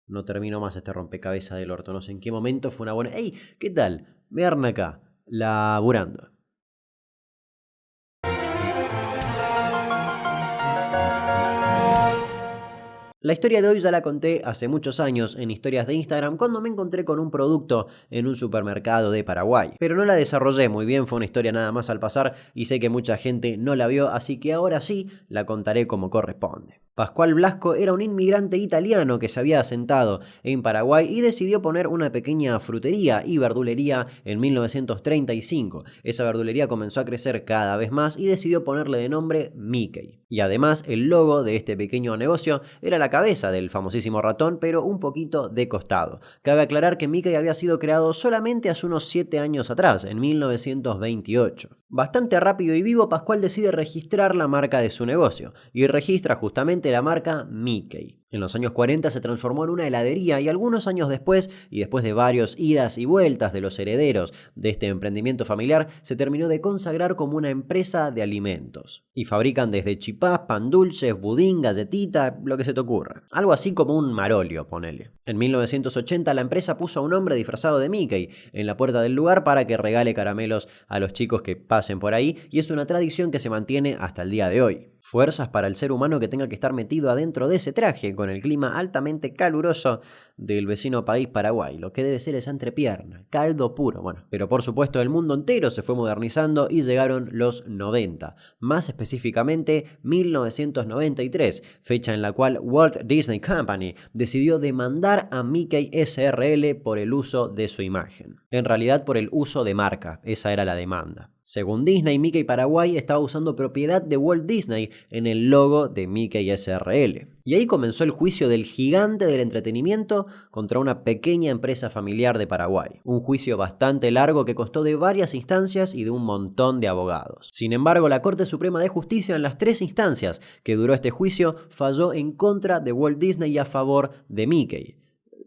No terminó más este rompecabezas del orto. No sé en qué momento fue una buena... ¡Ey! ¿Qué tal? Me acá, laburando. La historia de hoy ya la conté hace muchos años en historias de Instagram cuando me encontré con un producto en un supermercado de Paraguay. Pero no la desarrollé muy bien, fue una historia nada más al pasar y sé que mucha gente no la vio, así que ahora sí la contaré como corresponde. Pascual Blasco era un inmigrante italiano que se había asentado en Paraguay y decidió poner una pequeña frutería y verdulería en 1935. Esa verdulería comenzó a crecer cada vez más y decidió ponerle de nombre Mickey. Y además el logo de este pequeño negocio era la cabeza del famosísimo ratón, pero un poquito de costado. Cabe aclarar que Mickey había sido creado solamente hace unos 7 años atrás, en 1928. Bastante rápido y vivo, Pascual decide registrar la marca de su negocio y registra justamente la marca Mickey. En los años 40 se transformó en una heladería y algunos años después, y después de varios idas y vueltas de los herederos de este emprendimiento familiar, se terminó de consagrar como una empresa de alimentos. Y fabrican desde chipás, pan dulces, budín, galletita, lo que se te ocurra. Algo así como un Marolio, ponele. En 1980 la empresa puso a un hombre disfrazado de Mickey en la puerta del lugar para que regale caramelos a los chicos que pasen por ahí, y es una tradición que se mantiene hasta el día de hoy. Fuerzas para el ser humano que tenga que estar metido adentro de ese traje con el clima altamente caluroso del vecino país Paraguay. Lo que debe ser esa entrepierna, caldo puro. Bueno, pero por supuesto el mundo entero se fue modernizando y llegaron los 90, más específicamente 1993, fecha en la cual Walt Disney Company decidió demandar a Mickey SRL por el uso de su imagen. En realidad por el uso de marca, esa era la demanda. Según Disney, Mickey Paraguay estaba usando propiedad de Walt Disney en el logo de Mickey SRL. Y ahí comenzó el juicio del gigante del entretenimiento contra una pequeña empresa familiar de Paraguay. Un juicio bastante largo que costó de varias instancias y de un montón de abogados. Sin embargo, la Corte Suprema de Justicia en las 3 instancias que duró este juicio falló en contra de Walt Disney y a favor de Mickey.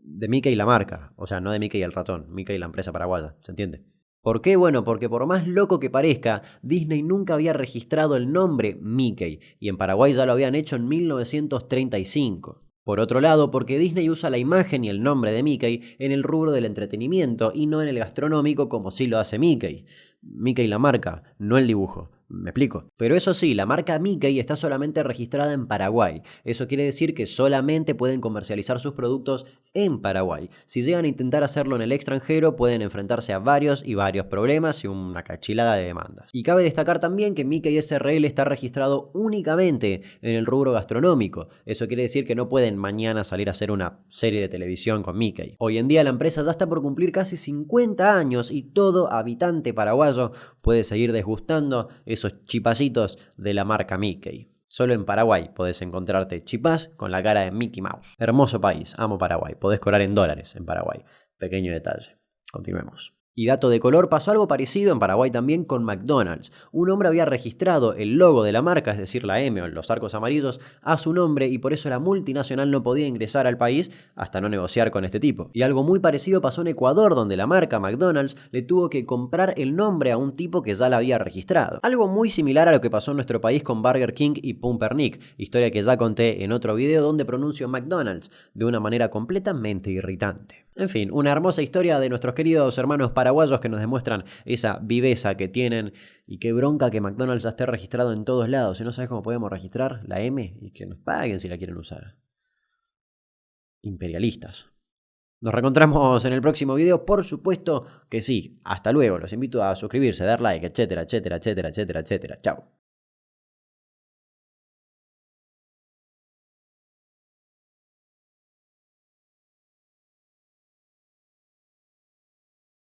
De Mickey la marca, o sea, no de Mickey el ratón, Mickey la empresa paraguaya, ¿se entiende? ¿Por qué? Bueno, porque por más loco que parezca, Disney nunca había registrado el nombre Mickey, y en Paraguay ya lo habían hecho en 1935. Por otro lado, porque Disney usa la imagen y el nombre de Mickey en el rubro del entretenimiento y no en el gastronómico como sí lo hace Mickey. Mickey la marca, no el dibujo. ¿Me explico? Pero eso sí, la marca Mickey está solamente registrada en Paraguay. Eso quiere decir que solamente pueden comercializar sus productos en Paraguay. Si llegan a intentar hacerlo en el extranjero, pueden enfrentarse a varios problemas y una cachilada de demandas. Y cabe destacar también que Mickey SRL está registrado únicamente en el rubro gastronómico. Eso quiere decir que no pueden mañana salir a hacer una serie de televisión con Mickey. Hoy en día la empresa ya está por cumplir casi 50 años y todo habitante paraguayo puede seguir desgustando esos chipacitos de la marca Mickey. Solo en Paraguay podés encontrarte chipás con la cara de Mickey Mouse. Hermoso país, amo Paraguay. Podés cobrar en dólares en Paraguay. Pequeño detalle. Continuemos. Y dato de color, pasó algo parecido en Paraguay también con McDonald's. Un hombre había registrado el logo de la marca, es decir, la M o los arcos amarillos, a su nombre y por eso la multinacional no podía ingresar al país hasta no negociar con este tipo. Y algo muy parecido pasó en Ecuador, donde la marca McDonald's le tuvo que comprar el nombre a un tipo que ya la había registrado. Algo muy similar a lo que pasó en nuestro país con Burger King y Pumpernickel, historia que ya conté en otro video donde pronuncio McDonald's de una manera completamente irritante. En fin, una hermosa historia de nuestros queridos hermanos paraguayos que nos demuestran esa viveza que tienen y qué bronca que McDonald's ya esté registrado en todos lados. Si no sabes cómo podemos registrar la M y que nos paguen si la quieren usar. Imperialistas. Nos reencontramos en el próximo video, por supuesto que sí. Hasta luego, los invito a suscribirse, dar like, etcétera, etcétera, etcétera, etcétera, etcétera. Chao.